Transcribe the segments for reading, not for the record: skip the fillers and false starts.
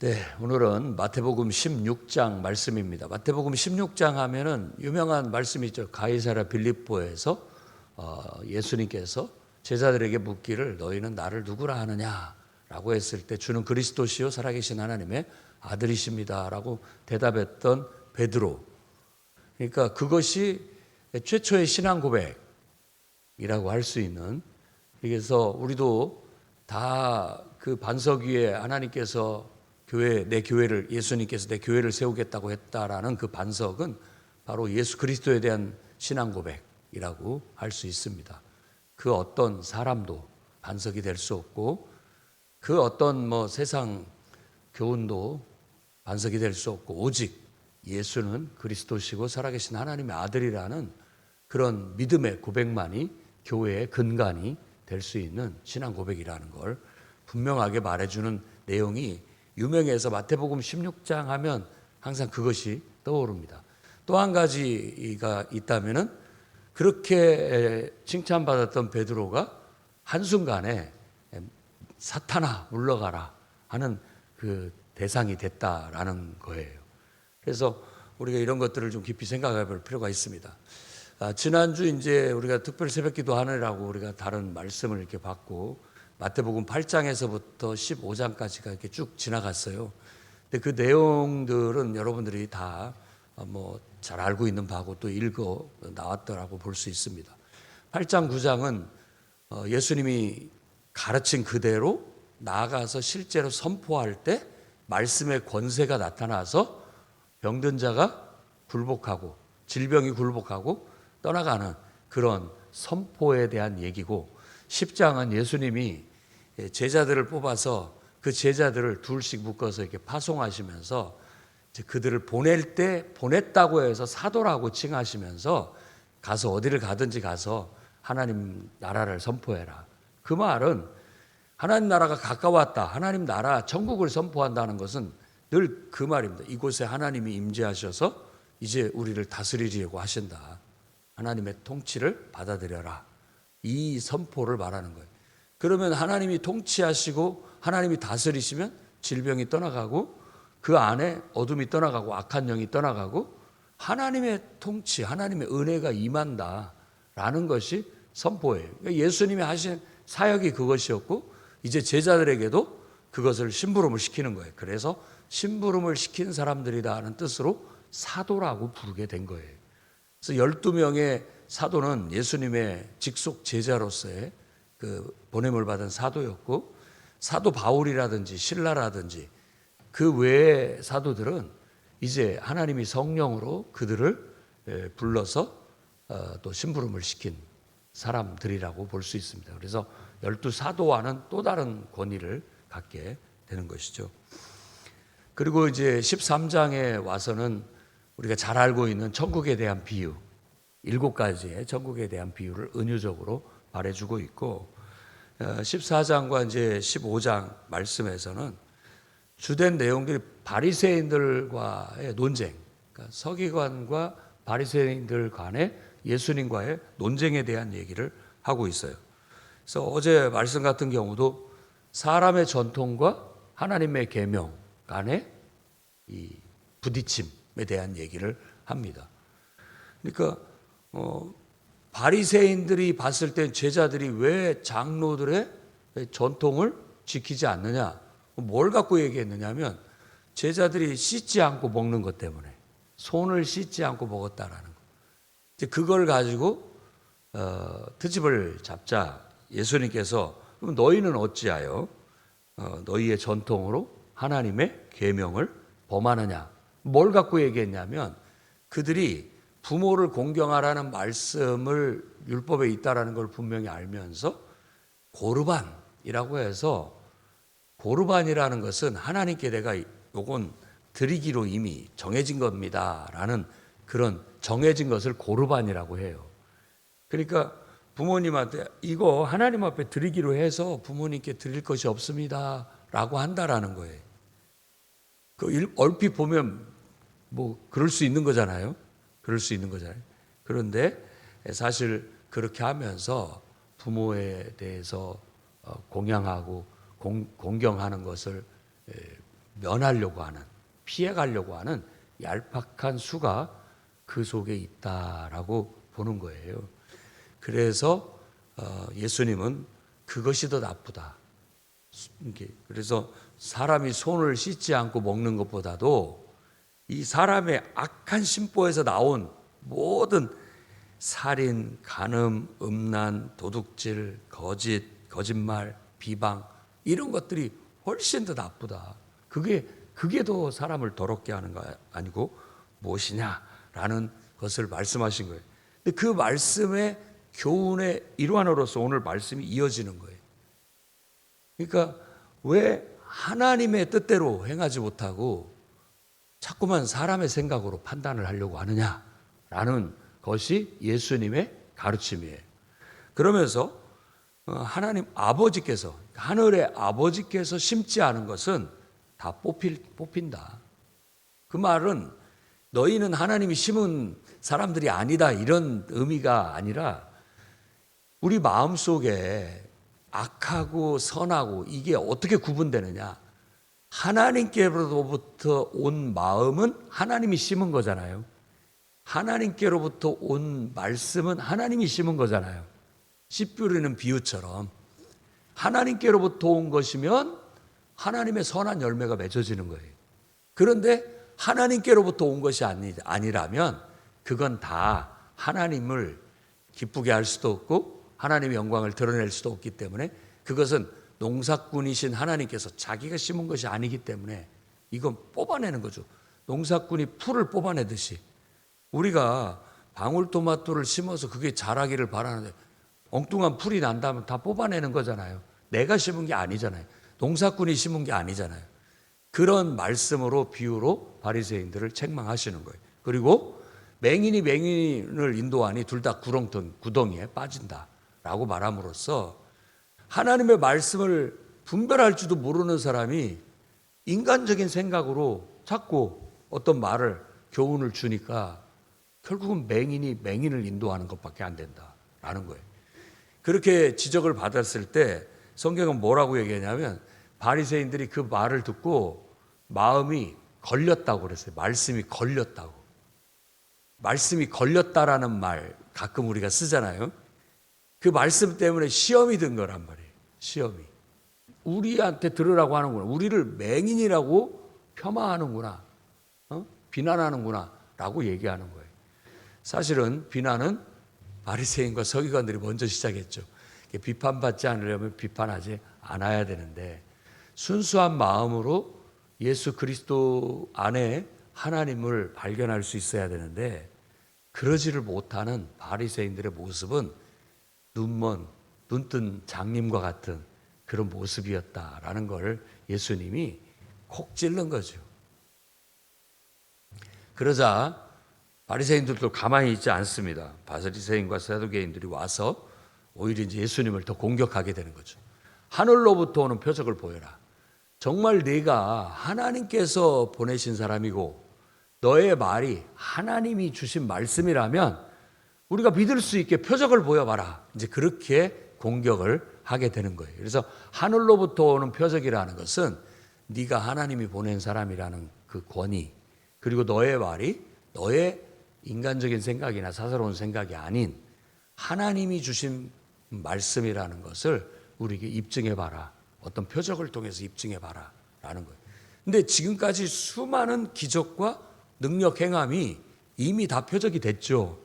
네, 오늘은 마태복음 16장 말씀입니다. 마태복음 16장 하면은 유명한 말씀이 있죠. 가이사랴 빌립보에서 예수님께서 제자들에게 묻기를 너희는 나를 누구라 하느냐라고 했을 때 주는 그리스도시요 살아계신 하나님의 아들이십니다라고 대답했던 베드로. 그러니까 그것이 최초의 신앙 고백이라고 할 수 있는. 그래서 우리도 다 그 반석 위에 하나님께서 내 교회를 예수님께서 내 교회를 세우겠다고 했다라는 그 반석은 바로 예수 그리스도에 대한 신앙 고백이라고 할 수 있습니다. 그 어떤 사람도 반석이 될 수 없고 그 어떤 세상 교훈도 반석이 될 수 없고 오직 예수는 그리스도시고 살아계신 하나님의 아들이라는 그런 믿음의 고백만이 교회의 근간이 될 수 있는 신앙 고백이라는 걸 분명하게 말해주는 내용이 유명해서 마태복음 16장 하면 항상 그것이 떠오릅니다. 또 한 가지가 있다면은 그렇게 칭찬받았던 베드로가 한순간에 사탄아 물러가라 하는 그 대상이 됐다라는 거예요. 그래서 우리가 이런 것들을 좀 깊이 생각해 볼 필요가 있습니다. 지난주 이제 우리가 특별 새벽 기도 하느라고 우리가 다른 말씀을 이렇게 받고 마태복음 8장에서부터 15장까지가 이렇게 쭉 지나갔어요. 근데 그 내용들은 여러분들이 다 잘 알고 있는 바고 또 읽어 나왔더라고 볼 수 있습니다. 8장 9장은 예수님이 가르친 그대로 나아가서 실제로 선포할 때 말씀의 권세가 나타나서 병든 자가 굴복하고 질병이 굴복하고 떠나가는 그런 선포에 대한 얘기고, 10장은 예수님이 제자들을 뽑아서 그 제자들을 둘씩 묶어서 이렇게 파송하시면서 그들을 보낼 때 보냈다고 해서 사도라고 칭하시면서 가서 어디를 가든지 가서 하나님 나라를 선포해라. 그 말은 하나님 나라가 가까웠다. 하나님 나라 천국을 선포한다는 것은 늘 그 말입니다. 이곳에 하나님이 임재하셔서 이제 우리를 다스리려고 하신다. 하나님의 통치를 받아들여라. 이 선포를 말하는 거예요. 그러면 하나님이 통치하시고 하나님이 다스리시면 질병이 떠나가고 그 안에 어둠이 떠나가고 악한 영이 떠나가고 하나님의 통치, 하나님의 은혜가 임한다라는 것이 선포예요. 그러니까 예수님이 하신 사역이 그것이었고 이제 제자들에게도 그것을 심부름을 시키는 거예요. 그래서 심부름을 시킨 사람들이다 하는 뜻으로 사도라고 부르게 된 거예요. 그래서 12명의 사도는 예수님의 직속 제자로서의 그 보냄을 받은 사도였고, 사도 바울이라든지 신라라든지 그 외의 사도들은 이제 하나님이 성령으로 그들을 불러서 또 심부름을 시킨 사람들이라고 볼 수 있습니다. 그래서 12사도와는 또 다른 권위를 갖게 되는 것이죠. 그리고 이제 13장에 와서는 우리가 잘 알고 있는 천국에 대한 비유, 7가지의 천국에 대한 비유를 은유적으로 말해주고 있고, 14장과 이제 15장 말씀에서는 주된 내용들이 바리새인들과의 논쟁, 그러니까 서기관과 바리새인들 간의 예수님과의 논쟁에 대한 얘기를 하고 있어요. 그래서 어제 말씀 같은 경우도 사람의 전통과 하나님의 계명 간의 이 부딪힘에 대한 얘기를 합니다. 그러니까 바리새인들이 봤을 때 제자들이 왜 장로들의 전통을 지키지 않느냐, 뭘 갖고 얘기했느냐면 제자들이 씻지 않고 먹는 것 때문에, 손을 씻지 않고 먹었다라는 거. 이제 그걸 가지고 트집을 잡자 예수님께서 그럼 너희는 어찌하여 너희의 전통으로 하나님의 계명을 범하느냐, 뭘 갖고 얘기했냐면 그들이 부모를 공경하라는 말씀을 율법에 있다라는 걸 분명히 알면서 고르반이라고 해서, 고르반이라는 것은 하나님께 내가 요건 드리기로 이미 정해진 겁니다라는 그런 정해진 것을 고르반이라고 해요. 그러니까 부모님한테 이거 하나님 앞에 드리기로 해서 부모님께 드릴 것이 없습니다라고 한다라는 거예요. 얼핏 보면 그럴 수 있는 거잖아요. 그럴 수 있는 거잖아요. 그런데 사실 그렇게 하면서 부모에 대해서 공양하고 공경하는 것을 면하려고 하는, 피해가려고 하는 얄팍한 수가 그 속에 있다라고 보는 거예요. 그래서 예수님은 그것이 더 나쁘다. 그래서 사람이 손을 씻지 않고 먹는 것보다도 이 사람의 악한 심보에서 나온 모든 살인, 간음, 음란, 도둑질, 거짓말, 비방 이런 것들이 훨씬 더 나쁘다. 그게 더 사람을 더럽게 하는 거 아니고 무엇이냐라는 것을 말씀하신 거예요. 근데 그 말씀의 교훈의 일환으로서 오늘 말씀이 이어지는 거예요. 그러니까 왜 하나님의 뜻대로 행하지 못하고 자꾸만 사람의 생각으로 판단을 하려고 하느냐라는 것이 예수님의 가르침이에요. 그러면서 하나님 아버지께서, 하늘의 아버지께서 심지 않은 것은 다 뽑힌다. 그 말은 너희는 하나님이 심은 사람들이 아니다 이런 의미가 아니라 우리 마음속에 악하고 선하고 이게 어떻게 구분되느냐. 하나님께로부터 온 마음은 하나님이 심은 거잖아요. 하나님께로부터 온 말씀은 하나님이 심은 거잖아요. 씨 뿌리는 비유처럼 하나님께로부터 온 것이면 하나님의 선한 열매가 맺어지는 거예요. 그런데 하나님께로부터 온 것이 아니라면 그건 다 하나님을 기쁘게 할 수도 없고 하나님의 영광을 드러낼 수도 없기 때문에 그것은 농사꾼이신 하나님께서 자기가 심은 것이 아니기 때문에 이건 뽑아내는 거죠. 농사꾼이 풀을 뽑아내듯이 우리가 방울토마토를 심어서 그게 자라기를 바라는데 엉뚱한 풀이 난다면 다 뽑아내는 거잖아요. 내가 심은 게 아니잖아요. 농사꾼이 심은 게 아니잖아요. 그런 말씀으로 비유로 바리새인들을 책망하시는 거예요. 그리고 맹인이 맹인을 인도하니 둘 다 구덩이에 빠진다라고 말함으로써 하나님의 말씀을 분별할 줄도 모르는 사람이 인간적인 생각으로 자꾸 어떤 말을 교훈을 주니까 결국은 맹인이 맹인을 인도하는 것밖에 안 된다라는 거예요. 그렇게 지적을 받았을 때 성경은 뭐라고 얘기하냐면 바리새인들이 그 말을 듣고 마음이 걸렸다고 그랬어요. 말씀이 걸렸다고. 말씀이 걸렸다라는 말 가끔 우리가 쓰잖아요. 그 말씀 때문에 시험이 든 거란 말이에요. 시험이. 우리한테 들으라고 하는구나. 우리를 맹인이라고 폄하하는구나. 비난하는구나 라고 얘기하는 거예요. 사실은 비난은 바리새인과 서기관들이 먼저 시작했죠. 비판받지 않으려면 비판하지 않아야 되는데 순수한 마음으로 예수 그리스도 안에 하나님을 발견할 수 있어야 되는데 그러지를 못하는 바리새인들의 모습은 눈뜬 장님과 같은 그런 모습이었다라는 걸 예수님이 콕 찔른 거죠. 그러자 바리새인들도 가만히 있지 않습니다. 바리새인과 사두개인들이 와서 오히려 이제 예수님을 더 공격하게 되는 거죠. 하늘로부터 오는 표적을 보여라. 정말 네가 하나님께서 보내신 사람이고 너의 말이 하나님이 주신 말씀이라면 우리가 믿을 수 있게 표적을 보여봐라. 이제 그렇게 공격을 하게 되는 거예요. 그래서 하늘로부터 오는 표적이라는 것은 네가 하나님이 보낸 사람이라는 그 권위, 그리고 너의 말이 너의 인간적인 생각이나 사사로운 생각이 아닌 하나님이 주신 말씀이라는 것을 우리에게 입증해봐라. 어떤 표적을 통해서 입증해봐라 라는 거예요. 근데 지금까지 수많은 기적과 능력 행함이 이미 다 표적이 됐죠.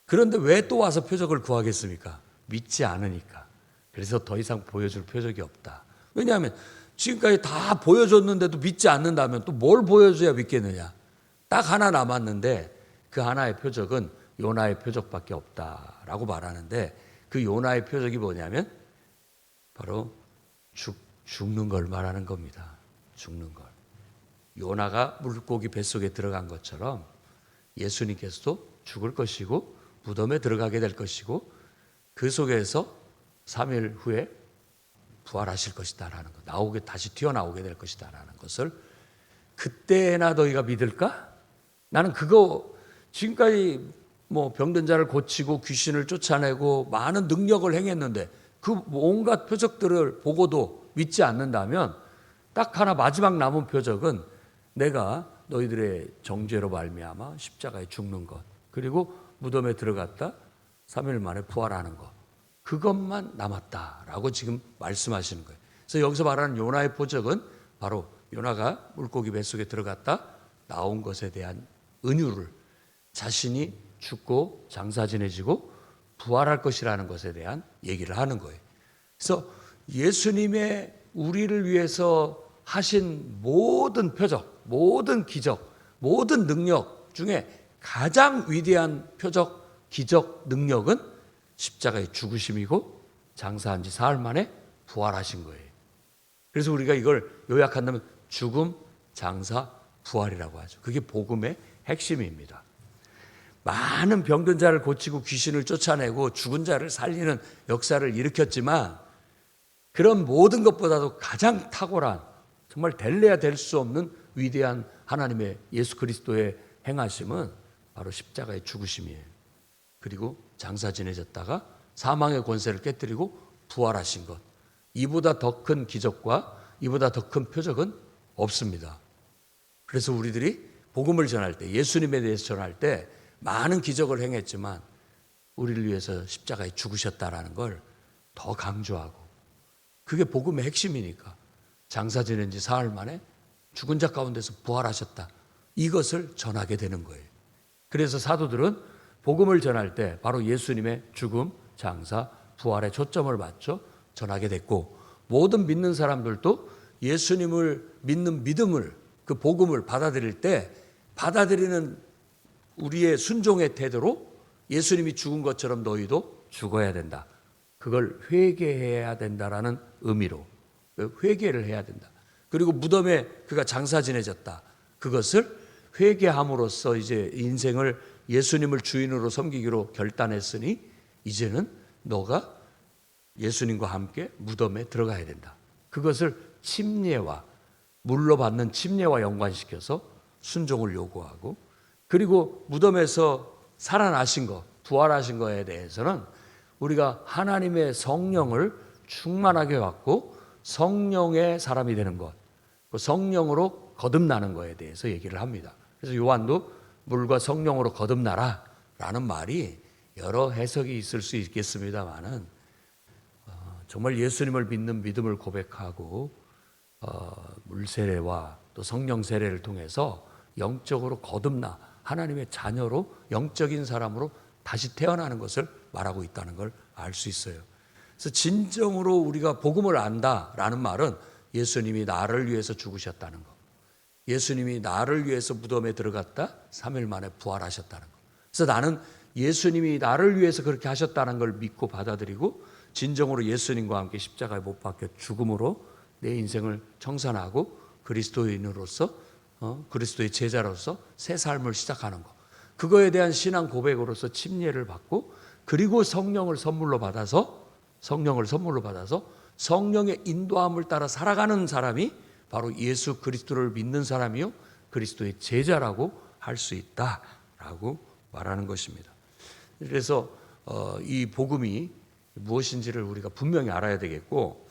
그런데 왜 또 와서 표적을 구하겠습니까? 믿지 않으니까. 그래서 더 이상 보여줄 표적이 없다. 왜냐하면 지금까지 다 보여줬는데도 믿지 않는다면 또 뭘 보여줘야 믿겠느냐. 딱 하나 남았는데 그 하나의 표적은 요나의 표적밖에 없다라고 말하는데 그 요나의 표적이 뭐냐면 바로 죽는 걸 말하는 겁니다. 죽는 걸. 요나가 물고기 뱃속에 들어간 것처럼 예수님께서도 죽을 것이고 무덤에 들어가게 될 것이고 그 속에서 3일 후에 부활하실 것이다라는 것, 다시 튀어나오게 될 것이다라는 것을 그때나 너희가 믿을까? 나는 그거 지금까지 뭐 병든 자를 고치고 귀신을 쫓아내고 많은 능력을 행했는데 그 온갖 표적들을 보고도 믿지 않는다면 딱 하나 마지막 남은 표적은 내가 너희들의 정죄로 말미암아 십자가에 죽는 것, 그리고 무덤에 들어갔다 3일 만에 부활하는 것, 그것만 남았다라고 지금 말씀하시는 거예요. 그래서 여기서 말하는 요나의 표적은 바로 요나가 물고기 뱃속에 들어갔다 나온 것에 대한 은유를, 자신이 죽고 장사 지내지고 부활할 것이라는 것에 대한 얘기를 하는 거예요. 그래서 예수님의 우리를 위해서 하신 모든 표적, 모든 기적, 모든 능력 중에 가장 위대한 표적, 기적, 능력은 십자가의 죽으심이고 장사한 지 사흘 만에 부활하신 거예요. 그래서 우리가 이걸 요약한다면 죽음, 장사, 부활이라고 하죠. 그게 복음의 핵심입니다. 많은 병든 자를 고치고 귀신을 쫓아내고 죽은 자를 살리는 역사를 일으켰지만 그런 모든 것보다도 가장 탁월한, 정말 될래야 될 수 없는 위대한 하나님의 예수 그리스도의 행하심은 바로 십자가의 죽으심이에요. 그리고 장사 지내셨다가 사망의 권세를 깨뜨리고 부활하신 것, 이보다 더 큰 기적과 이보다 더 큰 표적은 없습니다. 그래서 우리들이 복음을 전할 때, 예수님에 대해서 전할 때 많은 기적을 행했지만 우리를 위해서 십자가에 죽으셨다라는 걸 더 강조하고, 그게 복음의 핵심이니까 장사 지낸 지 사흘 만에 죽은 자 가운데서 부활하셨다, 이것을 전하게 되는 거예요. 그래서 사도들은 복음을 전할 때 바로 예수님의 죽음, 장사, 부활에 초점을 맞춰 전하게 됐고, 모든 믿는 사람들도 예수님을 믿는 믿음을, 그 복음을 받아들일 때 받아들이는 우리의 순종의 태도로 예수님이 죽은 것처럼 너희도 죽어야 된다, 그걸 회개해야 된다라는 의미로 회개를 해야 된다. 그리고 무덤에 그가 장사 지내졌다, 그것을 회개함으로써 이제 인생을 예수님을 주인으로 섬기기로 결단했으니 이제는 너가 예수님과 함께 무덤에 들어가야 된다. 그것을 침례와, 물로 받는 침례와 연관시켜서 순종을 요구하고, 그리고 무덤에서 살아나신 것, 부활하신 것에 대해서는 우리가 하나님의 성령을 충만하게 받고 성령의 사람이 되는 것, 성령으로 거듭나는 것에 대해서 얘기를 합니다. 그래서 요한도 물과 성령으로 거듭나라 라는 말이 여러 해석이 있을 수 있겠습니다만은 정말 예수님을 믿는 믿음을 고백하고 물세례와 또 성령 세례를 통해서 영적으로 거듭나 하나님의 자녀로, 영적인 사람으로 다시 태어나는 것을 말하고 있다는 걸 알 수 있어요. 그래서 진정으로 우리가 복음을 안다라는 말은 예수님이 나를 위해서 죽으셨다는 것, 예수님이 나를 위해서 무덤에 들어갔다 3일 만에 부활하셨다는 것. 그래서 나는 예수님이 나를 위해서 그렇게 하셨다는 걸 믿고 받아들이고 진정으로 예수님과 함께 십자가에 못 박혀 죽음으로 내 인생을 청산하고 그리스도인으로서, 그리스도의 제자로서 새 삶을 시작하는 것, 그거에 대한 신앙 고백으로서 침례를 받고, 그리고 성령을 선물로 받아서 성령의 인도함을 따라 살아가는 사람이 바로 예수 그리스도를 믿는 사람이요 그리스도의 제자라고 할 수 있다라고 말하는 것입니다. 그래서 이 복음이 무엇인지를 우리가 분명히 알아야 되겠고,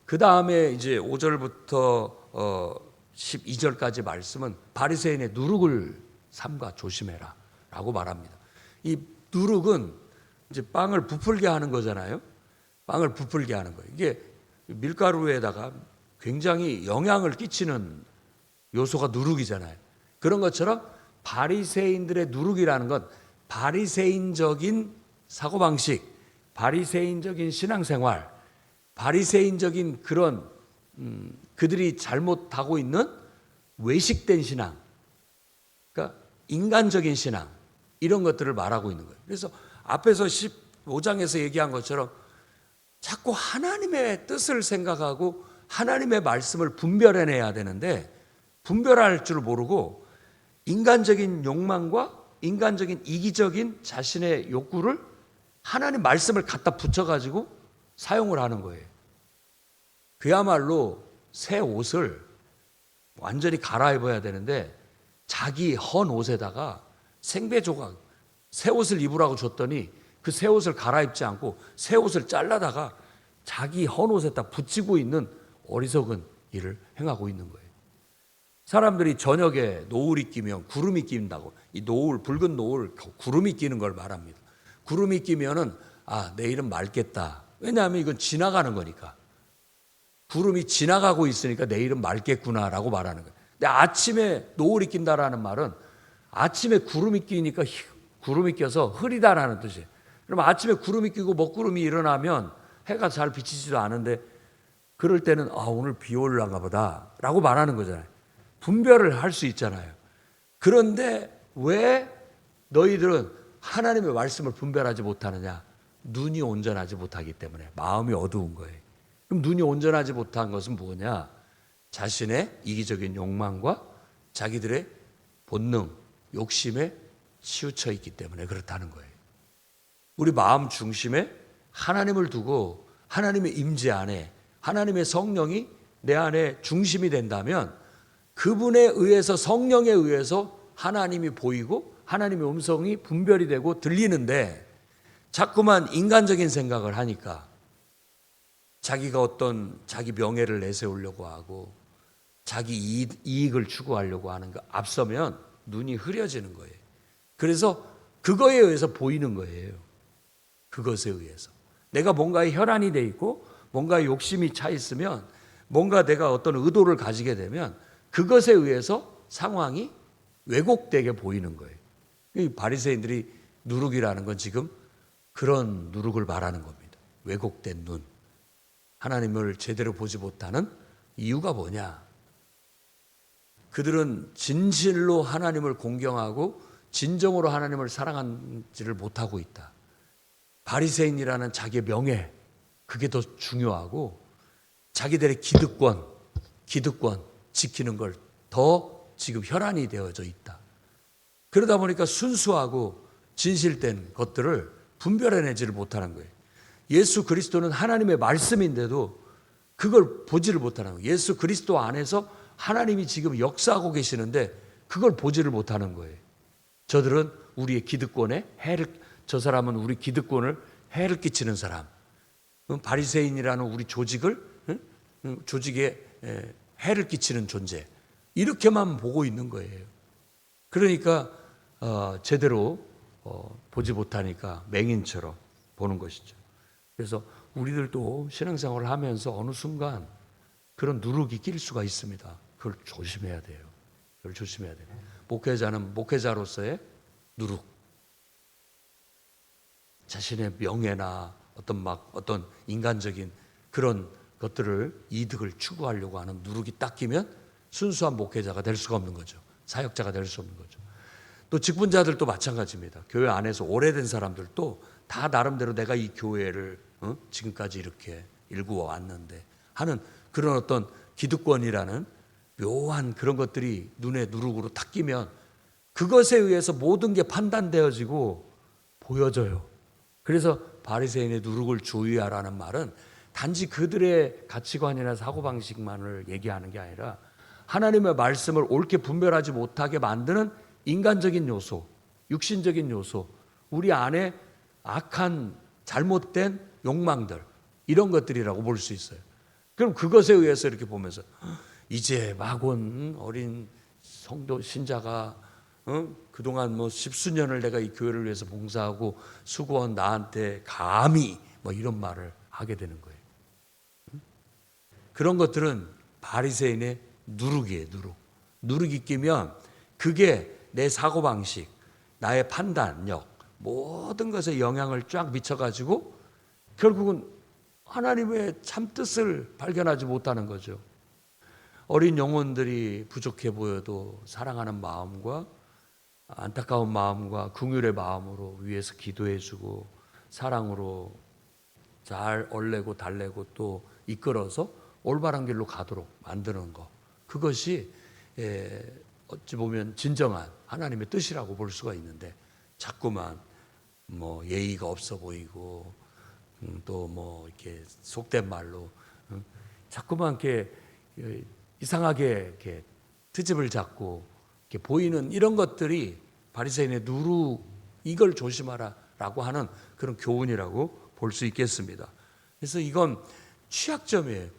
그 다음에 이제 5절부터 12절까지 말씀은 바리새인의 누룩을 삼가 조심해라 라고 말합니다. 이 누룩은 이제 빵을 부풀게 하는 거잖아요. 빵을 부풀게 하는 거예요. 이게 밀가루에다가 굉장히 영향을 끼치는 요소가 누룩이잖아요. 그런 것처럼 바리새인들의 누룩이라는 건 바리새인적인 사고방식, 바리새인적인 신앙생활, 바리새인적인 그런 그들이 잘못하고 있는 외식된 신앙, 그러니까 인간적인 신앙, 이런 것들을 말하고 있는 거예요. 그래서 앞에서 15장에서 얘기한 것처럼 자꾸 하나님의 뜻을 생각하고 하나님의 말씀을 분별해내야 되는데 분별할 줄 모르고 인간적인 욕망과 인간적인 이기적인 자신의 욕구를 하나님 말씀을 갖다 붙여가지고 사용을 하는 거예요. 그야말로 새 옷을 완전히 갈아입어야 되는데 자기 헌 옷에다가 생배 조각, 새 옷을 입으라고 줬더니 그 새 옷을 갈아입지 않고 새 옷을 잘라다가 자기 헌 옷에다 붙이고 있는 어리석은 일을 행하고 있는 거예요. 사람들이 저녁에 노을이 끼면 구름이 낀다고, 이 노을, 붉은 노을, 구름이 끼는 걸 말합니다. 구름이 끼면은 내일은 맑겠다. 왜냐하면 이건 지나가는 거니까. 구름이 지나가고 있으니까 내일은 맑겠구나라고 말하는 거예요. 근데 아침에 노을이 낀다라는 말은 아침에 구름이 끼니까 구름이 껴서 흐리다라는 뜻이에요. 그럼 아침에 구름이 끼고 먹구름이 일어나면 해가 잘 비치지도 않은데 그럴 때는 오늘 비 올라가 보다라고 말하는 거잖아요. 분별을 할 수 있잖아요. 그런데 왜 너희들은 하나님의 말씀을 분별하지 못하느냐? 눈이 온전하지 못하기 때문에. 마음이 어두운 거예요. 그럼 눈이 온전하지 못한 것은 뭐냐? 자신의 이기적인 욕망과 자기들의 본능, 욕심에 치우쳐 있기 때문에 그렇다는 거예요. 우리 마음 중심에 하나님을 두고 하나님의 임재 안에 하나님의 성령이 내 안에 중심이 된다면 그분에 의해서, 성령에 의해서 하나님이 보이고 하나님의 음성이 분별이 되고 들리는데 자꾸만 인간적인 생각을 하니까 자기가 어떤 자기 명예를 내세우려고 하고 자기 이익을 추구하려고 하는 거 앞서면 눈이 흐려지는 거예요. 그래서 그거에 의해서 보이는 거예요. 그것에 의해서. 내가 뭔가에 혈안이 돼 있고 뭔가에 욕심이 차 있으면 뭔가 내가 어떤 의도를 가지게 되면 그것에 의해서 상황이 왜곡되게 보이는 거예요. 이 바리새인들이 누룩이라는 건 지금 그런 누룩을 말하는 겁니다. 왜곡된 눈. 하나님을 제대로 보지 못하는 이유가 뭐냐? 그들은 진실로 하나님을 공경하고 진정으로 하나님을 사랑하지를 못하고 있다. 바리새인이라는 자기의 명예, 그게 더 중요하고 자기들의 기득권 지키는 걸 더 지금 혈안이 되어져 있다. 그러다 보니까 순수하고 진실된 것들을 분별해내지를 못하는 거예요. 예수 그리스도는 하나님의 말씀인데도 그걸 보지를 못하는 거예요. 예수 그리스도 안에서 하나님이 지금 역사하고 계시는데 그걸 보지를 못하는 거예요. 저들은 우리의 기득권에 저 사람은 우리 기득권을 해를 끼치는 사람. 바리새인이라는 우리 조직에 해를 끼치는 존재. 이렇게만 보고 있는 거예요. 그러니까 제대로 보지 못하니까 맹인처럼 보는 것이죠. 그래서 우리들도 신앙생활을 하면서 어느 순간 그런 누룩이 낄 수가 있습니다. 그걸 조심해야 돼요. 그걸 조심해야 돼요. 목회자는 목회자로서의 누룩. 자신의 명예나 어떤 인간적인 그런 것들을 이득을 추구하려고 하는 누룩이 딱 끼면 순수한 목회자가 될 수가 없는 거죠. 사역자가 될 수 없는 거죠. 또 직분자들도 마찬가지입니다. 교회 안에서 오래된 사람들도 다 나름대로 내가 이 교회를 지금까지 이렇게 일구어 왔는데 하는 그런 어떤 기득권이라는 묘한 그런 것들이 눈에 누룩으로 탁 끼면 그것에 의해서 모든 게 판단되어지고 보여져요. 그래서 바리새인의 누룩을 주의하라는 말은 단지 그들의 가치관이나 사고방식만을 얘기하는 게 아니라 하나님의 말씀을 옳게 분별하지 못하게 만드는 인간적인 요소, 육신적인 요소, 우리 안에 악한 잘못된 욕망들 이런 것들이라고 볼 수 있어요. 그럼 그것에 의해서 이렇게 보면서 이제 막 온 어린 성도 신자가 그동안 뭐 십수년을 내가 이 교회를 위해서 봉사하고 수고한 나한테 감히 뭐 이런 말을 하게 되는 거예요. 그런 것들은 바리새인의 누룩이에요. 누룩이 끼면 그게 내 사고방식, 나의 판단력 모든 것에 영향을 쫙 미쳐가지고 결국은 하나님의 참뜻을 발견하지 못하는 거죠. 어린 영혼들이 부족해 보여도 사랑하는 마음과 안타까운 마음과 긍휼의 마음으로 위에서 기도해주고 사랑으로 잘 얼레고 달래고 또 이끌어서 올바른 길로 가도록 만드는 것, 그것이 어찌 보면 진정한 하나님의 뜻이라고 볼 수가 있는데 자꾸만 뭐 예의가 없어 보이고 또 뭐 이렇게 속된 말로 자꾸만 이렇게 이상하게 이렇게 트집을 잡고 이렇게 보이는 이런 것들이 바리새인의 누룩, 이걸 조심하라라고 하는 그런 교훈이라고 볼 수 있겠습니다. 그래서 이건 취약점이에요.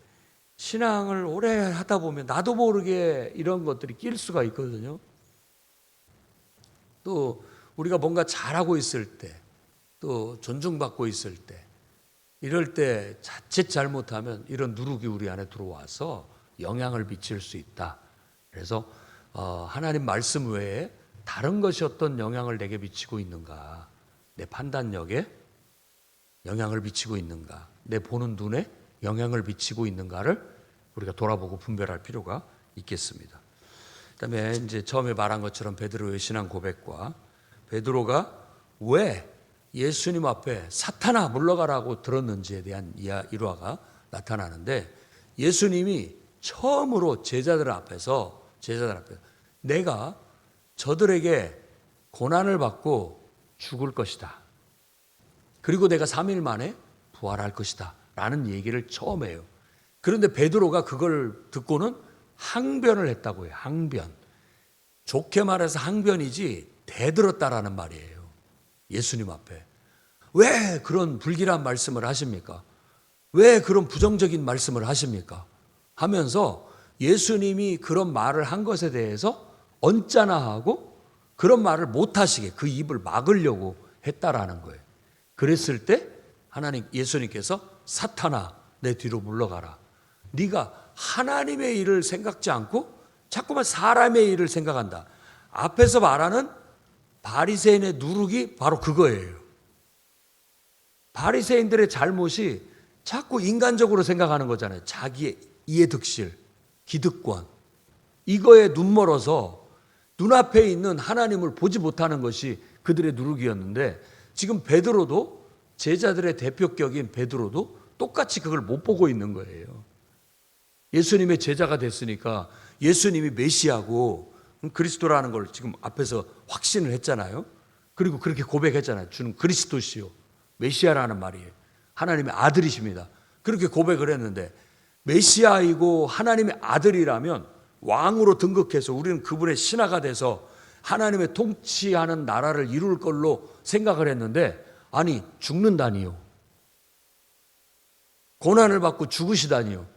신앙을 오래 하다 보면 나도 모르게 이런 것들이 낄 수가 있거든요. 또 우리가 뭔가 잘하고 있을 때, 또 존중받고 있을 때, 이럴 때 자칫 잘못하면 이런 누룩이 우리 안에 들어와서 영향을 미칠 수 있다. 그래서 하나님 말씀 외에 다른 것이 어떤 영향을 내게 미치고 있는가, 내 판단력에 영향을 미치고 있는가, 내 보는 눈에 영향을 미치고 있는가를 우리가 돌아보고 분별할 필요가 있겠습니다. 그다음에 이제 처음에 말한 것처럼 베드로의 신앙 고백과 베드로가 왜 예수님 앞에 사탄아 물러가라고 들었는지에 대한 일화가 나타나는데, 예수님이 처음으로 제자들 앞에서 내가 저들에게 고난을 받고 죽을 것이다, 그리고 내가 3일 만에 부활할 것이다 라는 얘기를 처음 해요. 그런데 베드로가 그걸 듣고는 항변을 했다고 해요. 항변. 좋게 말해서 항변이지 대들었다라는 말이에요. 예수님 앞에. 왜 그런 불길한 말씀을 하십니까? 왜 그런 부정적인 말씀을 하십니까? 하면서 예수님이 그런 말을 한 것에 대해서 언짢아하고 그런 말을 못하시게 그 입을 막으려고 했다라는 거예요. 그랬을 때 예수님께서 사탄아 내 뒤로 물러가라. 네가 하나님의 일을 생각지 않고 자꾸만 사람의 일을 생각한다. 앞에서 말하는 바리새인의 누룩이 바로 그거예요. 바리새인들의 잘못이 자꾸 인간적으로 생각하는 거잖아요. 자기의 이해득실, 기득권, 이거에 눈멀어서 눈앞에 있는 하나님을 보지 못하는 것이 그들의 누룩이었는데, 지금 베드로도, 제자들의 대표격인 베드로도 똑같이 그걸 못 보고 있는 거예요. 예수님의 제자가 됐으니까 예수님이 메시아고 그리스도라는 걸 지금 앞에서 확신을 했잖아요. 그리고 그렇게 고백했잖아요. 주는 그리스도시요 메시아라는 말이에요. 하나님의 아들이십니다. 그렇게 고백을 했는데, 메시아이고 하나님의 아들이라면 왕으로 등극해서 우리는 그분의 신하가 돼서 하나님의 통치하는 나라를 이룰 걸로 생각을 했는데, 아니 죽는다니요, 고난을 받고 죽으시다니요.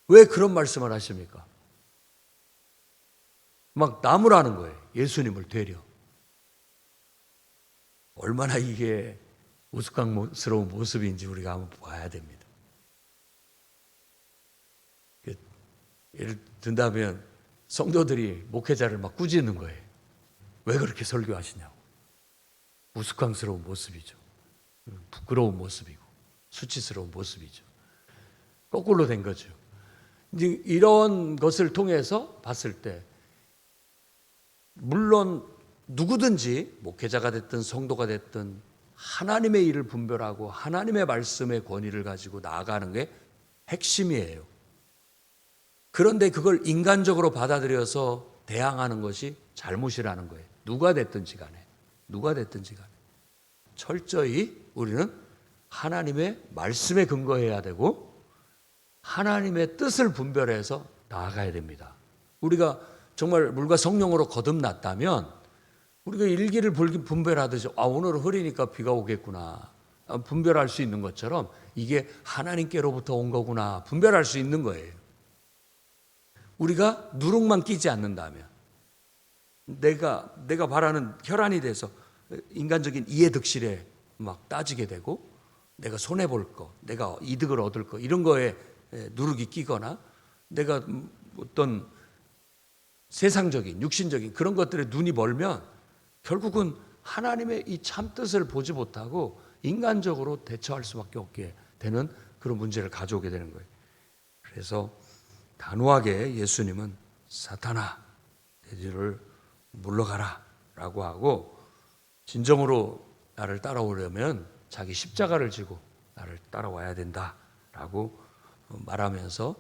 왜 그런 말씀을 하십니까? 막 나무라는 거예요. 예수님을 되려. 얼마나 이게 우스꽝스러운 모습인지 우리가 한번 봐야 됩니다. 예를 든다면 성도들이 목회자를 막 꾸짖는 거예요. 왜 그렇게 설교하시냐고. 우스꽝스러운 모습이죠. 부끄러운 모습이고 수치스러운 모습이죠. 거꾸로 된 거죠. 이제 이런 것을 통해서 봤을 때, 물론 누구든지 목회자가 됐든 성도가 됐든 하나님의 일을 분별하고 하나님의 말씀의 권위를 가지고 나아가는 게 핵심이에요. 그런데 그걸 인간적으로 받아들여서 대항하는 것이 잘못이라는 거예요. 누가 됐든지 간에. 철저히 우리는 하나님의 말씀에 근거해야 되고 하나님의 뜻을 분별해서 나아가야 됩니다. 우리가 정말 물과 성령으로 거듭났다면 우리가 일기를 분별하듯이 오늘은 흐리니까 비가 오겠구나 분별할 수 있는 것처럼, 이게 하나님께로부터 온 거구나 분별할 수 있는 거예요. 우리가 누룩만 끼지 않는다면, 내가 바라는 혈안이 돼서 인간적인 이해득실에 막 따지게 되고, 내가 손해볼 거, 내가 이득을 얻을 거, 이런 거에 누룩이 끼거나, 내가 어떤 세상적인 육신적인 그런 것들에 눈이 멀면 결국은 하나님의 이 참뜻을 보지 못하고 인간적으로 대처할 수밖에 없게 되는 그런 문제를 가져오게 되는 거예요. 그래서 단호하게 예수님은 사탄아 내 뒤를 물러가라 라고 하고, 진정으로 나를 따라오려면 자기 십자가를 지고 나를 따라와야 된다 라고 말하면서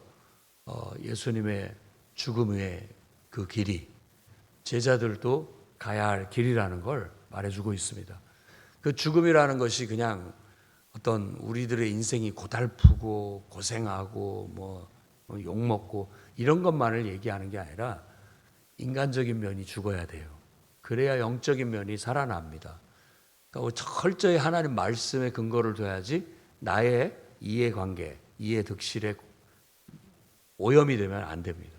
예수님의 죽음의 그 길이 제자들도 가야 할 길이라는 걸 말해주고 있습니다. 그 죽음이라는 것이 그냥 어떤 우리들의 인생이 고달프고 고생하고 뭐 욕먹고 이런 것만을 얘기하는 게 아니라 인간적인 면이 죽어야 돼요. 그래야 영적인 면이 살아납니다. 그러니까 철저히 하나님 말씀에 근거를 둬야지 나의 이해관계, 이해득실에 오염이 되면 안 됩니다.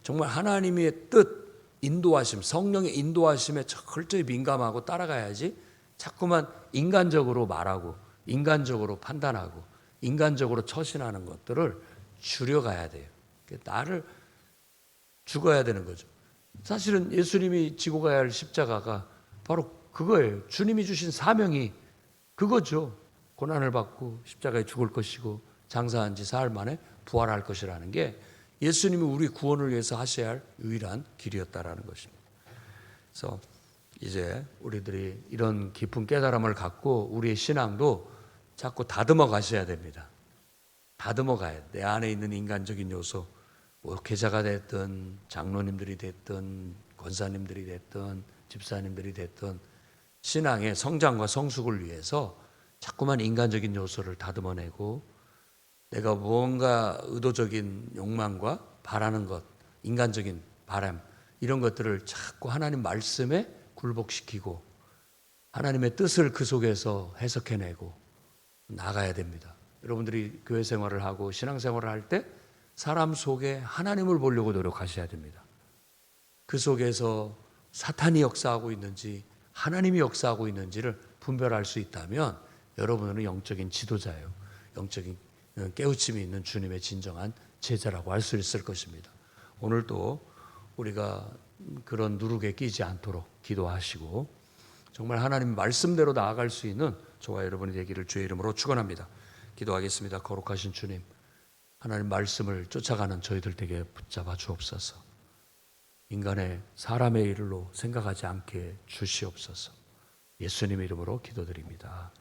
정말 하나님의 뜻, 인도하심, 성령의 인도하심에 철저히 민감하고 따라가야지 자꾸만 인간적으로 말하고 인간적으로 판단하고 인간적으로 처신하는 것들을 줄여가야 돼요. 나를 죽어야 되는 거죠. 사실은 예수님이 지고 가야 할 십자가가 바로 그거예요. 주님이 주신 사명이 그거죠. 고난을 받고 십자가에 죽을 것이고 장사한 지 사흘 만에 부활할 것이라는 게 예수님이 우리 구원을 위해서 하셔야 할 유일한 길이었다라는 것입니다. 그래서 이제 우리들이 이런 깊은 깨달음을 갖고 우리의 신앙도 자꾸 다듬어 가셔야 됩니다. 다듬어 가야 돼. 내 안에 있는 인간적인 요소, 목회자가 됐든 장로님들이 됐든 권사님들이 됐든 집사님들이 됐든 신앙의 성장과 성숙을 위해서 자꾸만 인간적인 요소를 다듬어내고 내가 무언가 의도적인 욕망과 바라는 것, 인간적인 바람 이런 것들을 자꾸 하나님 말씀에 굴복시키고 하나님의 뜻을 그 속에서 해석해내고 나가야 됩니다. 여러분들이 교회 생활을 하고 신앙 생활을 할 때 사람 속에 하나님을 보려고 노력하셔야 됩니다. 그 속에서 사탄이 역사하고 있는지 하나님이 역사하고 있는지를 분별할 수 있다면 여러분은 영적인 지도자예요. 영적인 깨우침이 있는 주님의 진정한 제자라고 할 수 있을 것입니다. 오늘도 우리가 그런 누룩에 끼지 않도록 기도하시고 정말 하나님 말씀대로 나아갈 수 있는 저와 여러분이 되기를 주의 이름으로 축원합니다. 기도하겠습니다. 거룩하신 주님, 하나님 말씀을 쫓아가는 저희들 되게 붙잡아 주옵소서. 인간의 사람의 일로 생각하지 않게 주시옵소서. 예수님 이름으로 기도드립니다.